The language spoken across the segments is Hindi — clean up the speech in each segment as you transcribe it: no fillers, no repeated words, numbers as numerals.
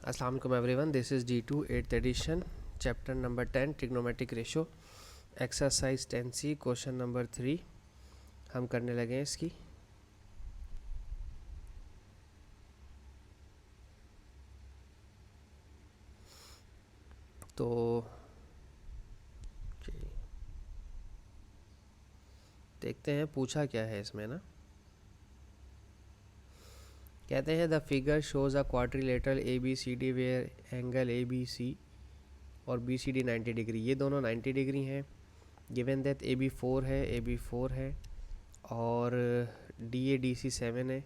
अस्सलाम वालेकुम everyone, this is D2 8th edition, chapter number 10 trigonometric ratio, exercise 10C, question number 3 हम करने लगे हैं इसकी। तो देखते हैं पूछा क्या है इसमें ना। कहते हैं the figure shows a quadrilateral ABCD where angle ABC और BCD 90 डिग्री, ये दोनों 90 डिग्री हैं। गिवन दैट AB4 है और DA DC 7 है,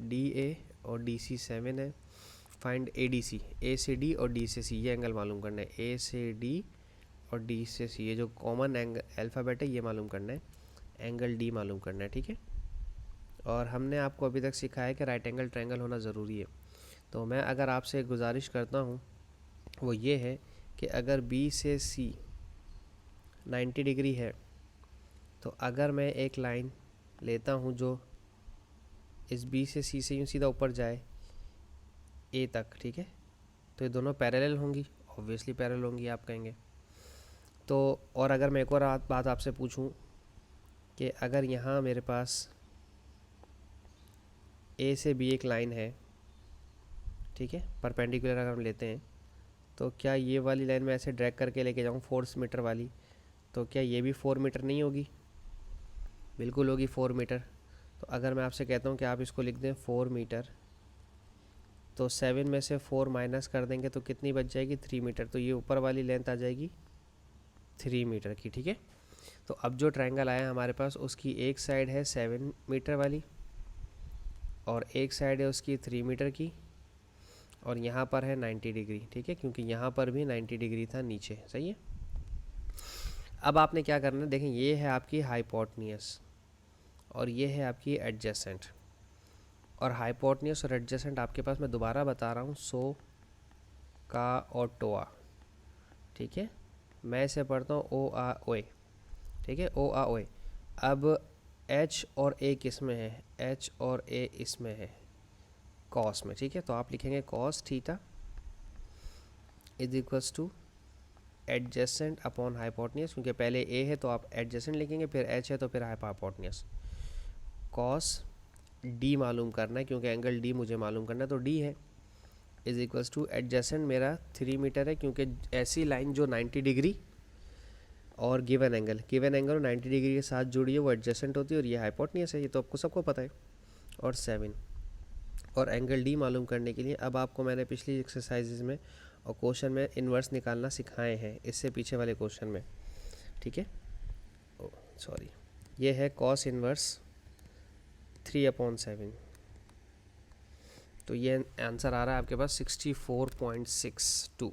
DA और DC 7 है। फाइंड ADC, A से D और D से C, ये एंगल मालूम करना है। A से D और D से C, ये जो कॉमन एंगल अल्फ़ाबेट है ये मालूम करना है, एंगल D मालूम करना है, ठीक है। और हमने आपको अभी तक सिखाया है कि राइट एंगल ट्रायंगल होना ज़रूरी है। तो मैं अगर आपसे गुजारिश करता हूँ वो ये है कि अगर B से C 90 डिग्री है तो अगर मैं एक लाइन लेता हूँ जो इस B से C से यूँ सीधा ऊपर जाए A तक, ठीक है, तो ये दोनों पैरेलल होंगी, ऑब्वियसली पैरेलल होंगी आप कहेंगे। तो और अगर मैं एक और बात आपसे पूछूं कि अगर यहाँ मेरे पास A से B एक लाइन है, ठीक है, परपेंडिकुलर अगर हम लेते हैं, तो क्या ये वाली लाइन मैं ऐसे ड्रैग करके लेके जाऊँ 4 मीटर वाली, तो क्या ये भी 4 मीटर नहीं होगी? बिल्कुल होगी 4 मीटर। तो अगर मैं आपसे कहता हूँ कि आप इसको लिख दें 4 मीटर, तो 7 में से 4 माइनस कर देंगे तो कितनी बच जाएगी? 3 मीटर। तो ये ऊपर वाली लेंथ आ जाएगी 3 मीटर की, ठीक है। तो अब जो ट्रायंगल आया हमारे पास उसकी एक साइड है 7 मीटर वाली और एक साइड है उसकी 3 मीटर की, और यहाँ पर है 90 डिग्री, ठीक है, क्योंकि यहाँ पर भी 90 डिग्री था नीचे, सही है। अब आपने क्या करना है, देखें ये है आपकी हाइपोटेन्यूज और ये है आपकी एडजेसेंट, और हाइपोटेन्यूज और एडजेसेंट आपके पास मैं दोबारा बता रहा हूँ सो का और टोआ, ठीक है। मैं इसे पढ़ता हूँ ओ आ ओए, ठीक है, ओ आ ओए। अब H और A किस में है? H और A इसमें है, कॉस में, ठीक है। तो आप लिखेंगे cos theta is equals two adjacent upon hypotenuse, क्योंकि पहले A है तो आप एडजेसेंट लिखेंगे, फिर H है तो फिर हाइपोटेन्यूज। कॉस D मालूम करना है क्योंकि एंगल D मुझे मालूम करना है, तो D है इज इक्वल्स टू एडजेसेंट मेरा 3 मीटर है, क्योंकि ऐसी लाइन जो 90 डिग्री और गिवन एंगल और 90 डिग्री के साथ जुड़ी है वो एडजेसेंट होती है, और ये हाइपोटेन्यूज है, ये तो आपको सबको पता है। और 7 और एंगल D मालूम करने के लिए अब आपको मैंने पिछली एक्सरसाइजेज में और क्वेश्चन में इन्वर्स निकालना सिखाए हैं, इससे पीछे वाले क्वेश्चन में, ठीक है। सॉरी, ये है कॉस इन्वर्स 3/7, तो ये आंसर आ रहा है आपके पास 64.62,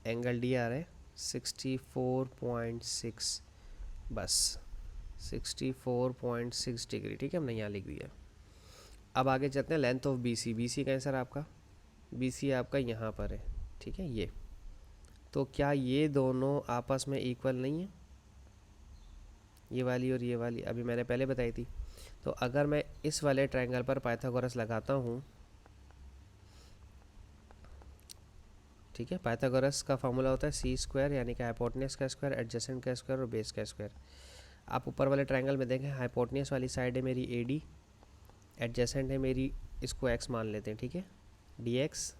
एंगल D आ रहा है 64.6, बस 64.6 डिग्री, ठीक है, हमने यहाँ लिख दिया। अब आगे चलते हैं लेंथ ऑफ BC का आंसर आपका BC आपका यहाँ पर है, ठीक है, ये। तो क्या ये दोनों आपस में इक्वल नहीं है? ये वाली और ये वाली अभी मैंने पहले बताई थी। तो अगर मैं इस वाले ट्रायंगल पर पाइथागोरस लगाता हूँ, ठीक है, पाइथागोरस का फॉर्मूला होता है C² यानी कि हाइपोटेन्यूज का स्क्वायर, एडजेसेंट का स्क्वायर और बेस का स्क्वायर। आप ऊपर वाले ट्रायंगल में देखें, हाइपोटेन्यूज वाली साइड है मेरी AD, एडजेसेंट है मेरी, इसको x मान लेते हैं, ठीक है, dx,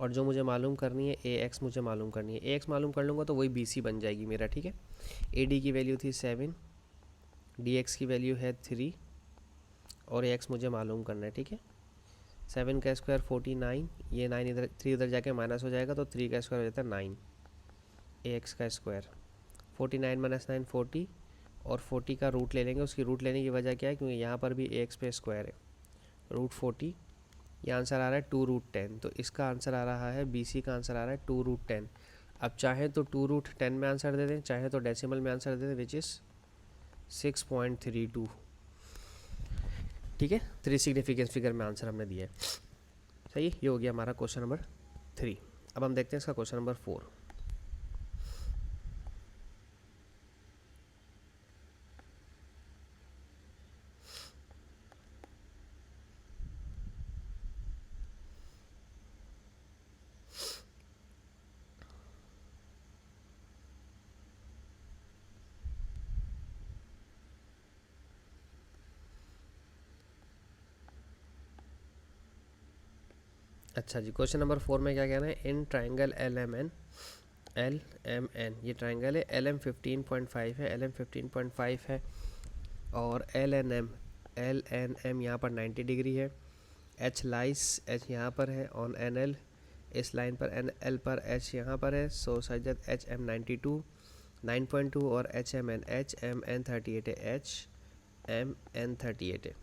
और जो मुझे मालूम करनी है AX मुझे मालूम करनी है, AX मालूम कर लूँगा तो वही BC बन जाएगी मेरा, ठीक है। AD की वैल्यू थी 7, DX की वैल्यू है 3 और AX मुझे मालूम करना है, ठीक है। 7 का स्क्वायर 49, ये 9 इधर 3 इधर जाके माइनस हो जाएगा तो 3 का स्क्वायर हो जाता है 9, AX का स्क्वायर 49 - 9 40, और 40 का रूट ले लेंगे। उसकी रूट लेने की वजह क्या है, क्योंकि यहाँ पर भी AX पे स्क्वायर है, रूट 40, ये आंसर आ रहा है 2√10। तो इसका आंसर आ रहा है BC का आंसर आ रहा है 2√10। अब चाहे तो 2√10 में आंसर दे दें, चाहे तो डेसिमल में आंसर दे दें, विच इज़ 6.32, ठीक है। 3 सिग्निफिकेंस फिगर में आंसर हमने दिया है, सही। ये हो गया हमारा क्वेश्चन नंबर 3। अब हम देखते हैं इसका क्वेश्चन नंबर 4। अच्छा जी, क्वेश्चन नंबर 4 में क्या कहना है, in triangle L M N, ये ट्राइंगल है, एल एम 15.5 है, एल एम 15.5 है, और एल एन एम यहाँ पर 90 डिग्री है, एच लाइस एच यहाँ पर है ऑन एन एल, इस लाइन पर एन एल पर एच यहाँ पर है, सो सजत एच एम 92 9.2 और एच एम एन 38 है, एच एम एन 38 है,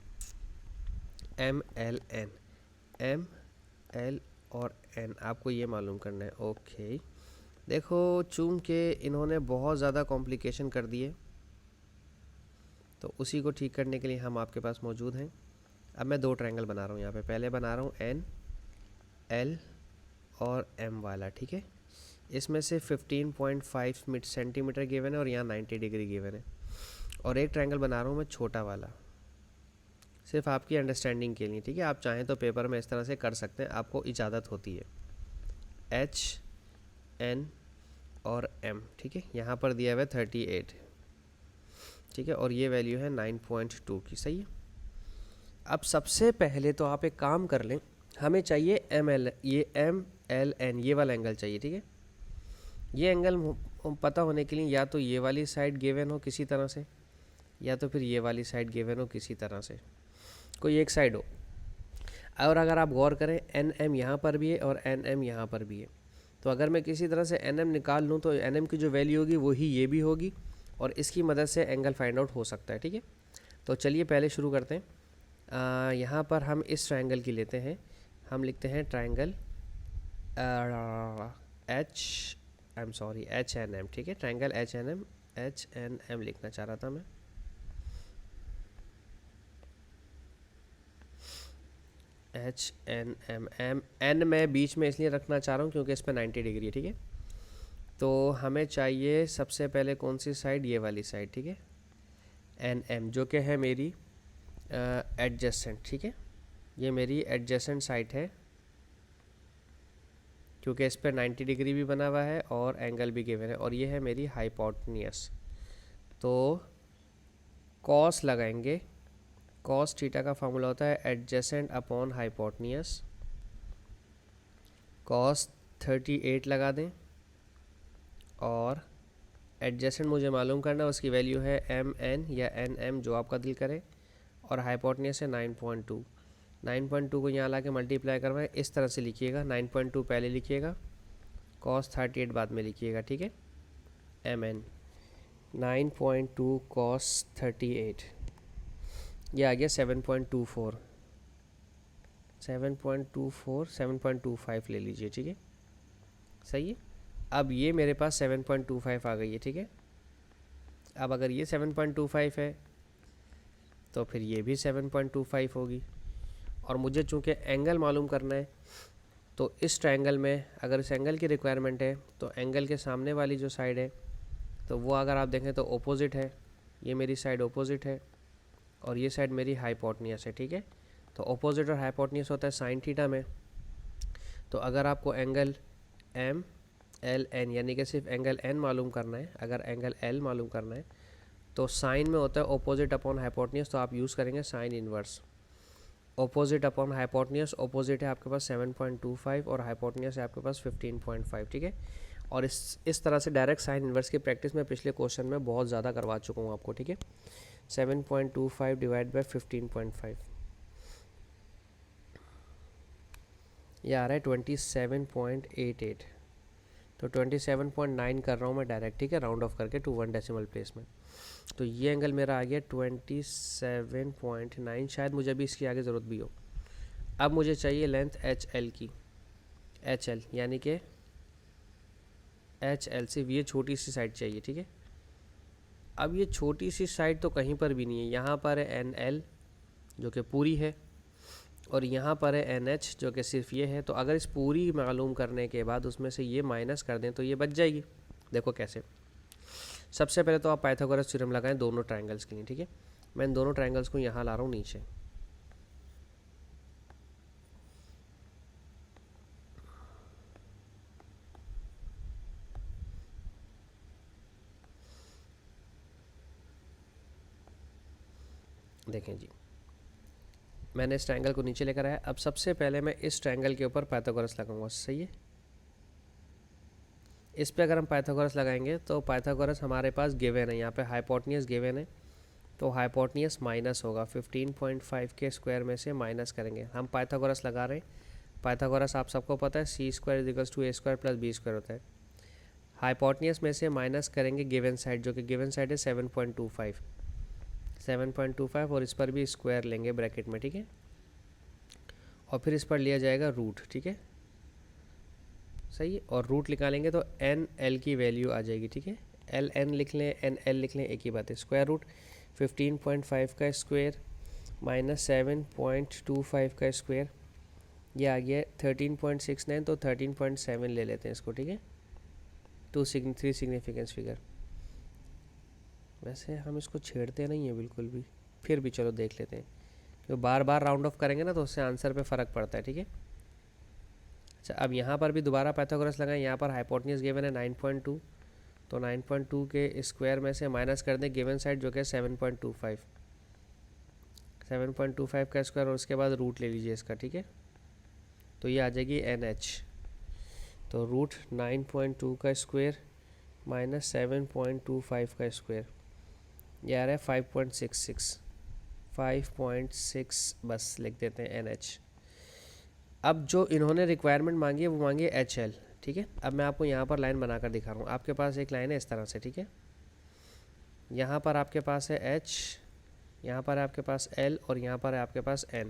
एम एल और एन आपको ये मालूम करना है। ओके, देखो चूंकि इन्होंने बहुत ज़्यादा कॉम्प्लिकेशन कर दिए, तो उसी को ठीक करने के लिए हम आपके पास मौजूद हैं। अब मैं दो ट्रायंगल बना रहा हूँ यहाँ पे, पहले बना रहा हूँ एन एल और एम वाला, ठीक है। इसमें से 15.5 सेंटीमीटर गिवन है और यहाँ 90 डिग्री गिवन है, और एक ट्रायंगल बना रहा हूँ मैं छोटा वाला, सिर्फ आपकी अंडरस्टैंडिंग के लिए, ठीक है। आप चाहें तो पेपर में इस तरह से कर सकते हैं, आपको इजाज़त होती है। एच एन और एम, ठीक है, यहाँ पर दिया हुआ है 38, ठीक है, और ये वैल्यू है 9.2 की, सही है। अब सबसे पहले तो आप एक काम कर लें, हमें चाहिए एम एल, ये एम एल एन ये वाला एंगल चाहिए, ठीक है। ये एंगल पता होने के लिए या तो ये वाली साइड गिवन हो किसी तरह से, या तो फिर ये वाली साइड गिवन हो किसी तरह से, कोई एक साइड हो। और अगर आप गौर करें, एन एम यहाँ पर भी है और एन एम यहाँ पर भी है, तो अगर मैं किसी तरह से एन एम निकाल लूँ तो एन एम की जो वैल्यू होगी वही ये भी होगी, और इसकी मदद से एंगल फाइंड आउट हो सकता है, ठीक है। तो चलिए पहले शुरू करते हैं। यहाँ पर हम इस ट्रायंगल की लेते हैं, हम लिखते हैं ट्रायंगल एच एन एम, ठीक है, ट्रायंगल एच एन एम लिखना चाह रहा था मैं। H N M M N मैं बीच में इसलिए रखना चाह रहा हूँ क्योंकि इस पर 90 डिग्री है, ठीक है। तो हमें चाहिए सबसे पहले कौन सी साइड, ये वाली साइड, ठीक है, एन एम जो कि है मेरी एडजेसेंट, ठीक है, ये मेरी एडजेसेंट साइड है, क्योंकि इस पर 90 डिग्री भी बना हुआ है और एंगल भी गिवन है, और ये है मेरी हाइपोटेन्यूस। तो कॉस लगाएंगे, कॉस थीटा का फार्मूला होता है एडजेसेंट अपॉन हाइपोटेन्यूस, कॉस 38 लगा दें, और एडजेसेंट मुझे मालूम करना, उसकी वैल्यू है एम एन या एन एम जो आपका दिल करे, और हाइपोटेन्यूस है 9.2। 9.2 को यहाँ ला के मल्टीप्लाई करवाएं, इस तरह से लिखिएगा, 9.2 पहले लिखिएगा, कॉस 38 बाद में लिखिएगा, ठीक है, एम एन 9.2 कॉस 38, ये आ गया 7.24, 7.25 ले लीजिए, ठीक है, सही है। अब ये मेरे पास 7.25 आ गई है, ठीक है। अब अगर ये 7.25 है तो फिर ये भी 7.25 होगी, और मुझे चूँकि एंगल मालूम करना है, तो इस ट्रायंगल में अगर इस एंगल की रिक्वायरमेंट है तो एंगल के सामने वाली जो साइड है तो वो अगर आप देखें तो ओपोजिट है, ये मेरी साइड ओपोजिट है, और ये साइड मेरी हाइपोटेन्यूस है, ठीक है। तो ओपोजिट और हाइपोटेन्यूस होता है साइन थीटा में। तो अगर आपको एंगल एम एल एन यानी कि सिर्फ एंगल एन मालूम करना है, अगर एंगल एल मालूम करना है तो साइन में होता है ओपोजिट अपॉन हाइपोटेन्यूस, तो आप यूज़ करेंगे sine inverse. Opposite upon hypotenuse, opposite है आपके पास 7.25 और हाइपोटेन्यूस है आपके पास 15.5, ठीक है। और इस तरह से डायरेक्ट साइन इनवर्स की प्रैक्टिस मैं पिछले क्वेश्चन में बहुत ज़्यादा करवा चुका हूँ आपको, ठीक है। 7.25 डिवाइड बाय 15.5, ये आ रहा है 27.88, तो 27.9 कर रहा हूँ मैं डायरेक्ट, ठीक है, राउंड ऑफ करके टू 1 डेसिमल प्लेस में। तो ये एंगल मेरा आ गया 27.9, शायद मुझे अभी इसकी आगे ज़रूरत भी हो। अब मुझे चाहिए लेंथ एच एल की, एच एल यानी कि एच एल सिर्फ ये छोटी सी साइड चाहिए, ठीक है। अब ये छोटी सी साइड तो कहीं पर भी नहीं है, यहाँ पर है एन एल जो कि पूरी है, और यहाँ पर है एन एच जो कि सिर्फ ये है। तो अगर इस पूरी मालूम करने के बाद उसमें से ये माइनस कर दें तो ये बच जाएगी। देखो कैसे, सबसे पहले तो आप पाइथागोरस थ्योरम लगाएं दोनों ट्रायंगल्स के लिए, ठीक है। मैं इन दोनों ट्रायंगल्स को यहाँ ला रहा हूँ नीचे, देखें जी, मैंने इस ट्रायंगल को नीचे लेकर आया। अब सबसे पहले मैं इस ट्रायंगल के ऊपर पाइथागोरस लगाऊंगा, सही है। इस पे अगर हम पाइथागोरस लगाएंगे तो पाइथागोरस हमारे पास गिवन है, यहाँ पे हाइपोटेन्यूज गिवन है, तो हाइपोटेन्यूज माइनस होगा 15.5 के स्क्वायर में से माइनस करेंगे। हम पाइथागोरस लगा रहे हैं, पाइथागोरस आप सबको पता है C square equals to A square plus B square होता है। हाइपोटेन्यूज में से माइनस करेंगे गिवन साइड, जो कि गिवन साइड है 7.25 और इस पर भी स्क्वायर लेंगे ब्रैकेट में, ठीक है। और फिर इस पर लिया जाएगा रूट, ठीक है, सही है। और रूट निकालेंगे तो एन एल की वैल्यू आ जाएगी, ठीक है। एल एन लिख लें, एन एल लिख लें, एक ही बात है। स्क्वायर रूट 15.5 का स्क्वायर माइनस 7.25 का स्क्वायर, ये आ गया 13.69, तो 13.7 ले लेते हैं इसको, ठीक है। 3 सिग्निफिकेंस फिगर। वैसे हम इसको छेड़ते नहीं हैं बिल्कुल भी, फिर भी चलो देख लेते हैं, क्योंकि बार बार राउंड ऑफ करेंगे ना तो उससे आंसर पे फ़र्क पड़ता है, ठीक है। अच्छा, अब यहाँ पर भी दोबारा पाइथागोरस लगाएं। यहाँ पर हाइपोटेन्यूज गिवन है 9.2, तो 9.2 के स्क्वायर में से माइनस कर दें गिवन साइड जो कि 7.25 का स्क्वायर, और उसके बाद रूट ले लीजिए इसका, ठीक है। तो ये आ जाएगी NH, तो रूट 9.2 का स्क्वायर माइनस 7.25 का स्क्वायर, ये आ रहा है 5.6 बस लिख देते हैं NH। अब जो इन्होंने रिक्वायरमेंट मांगी है वो मांगी है HL, ठीक है। अब मैं आपको यहाँ पर लाइन बनाकर दिखा रहा हूँ। आपके पास एक लाइन है इस तरह से, ठीक है। यहाँ पर आपके पास है H, यहाँ पर है आपके पास L और यहाँ पर है आपके पास N।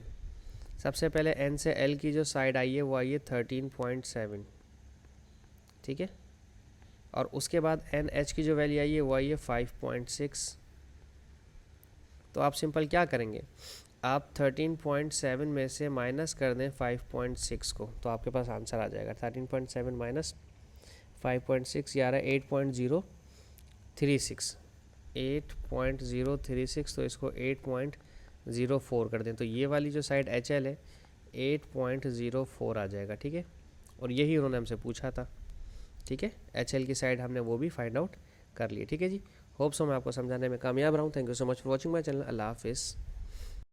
सबसे पहले N से L की जो साइड आई है वो आई है 13.7, ठीक है। और उसके बाद NH की जो वैल्यू आई है वो आई है 5.6। तो आप सिंपल क्या करेंगे, आप 13.7 में से माइनस कर दें 5.6 को, तो आपके पास आंसर आ जाएगा 13.7 माइनस 5.6, ये आ रहा है 8.036। तो इसको 8.04 कर दें, तो ये वाली जो साइड HL है 8.04 आ जाएगा, ठीक है। और यही उन्होंने हमसे पूछा था, ठीक है। HL की साइड हमने वो भी फाइंड आउट कर ली, ठीक है जी। होप सो मैं आपको समझाने में कामयाब रहा हूँ। Thank you so much for watching my channel. अल्लाह हाफिज़।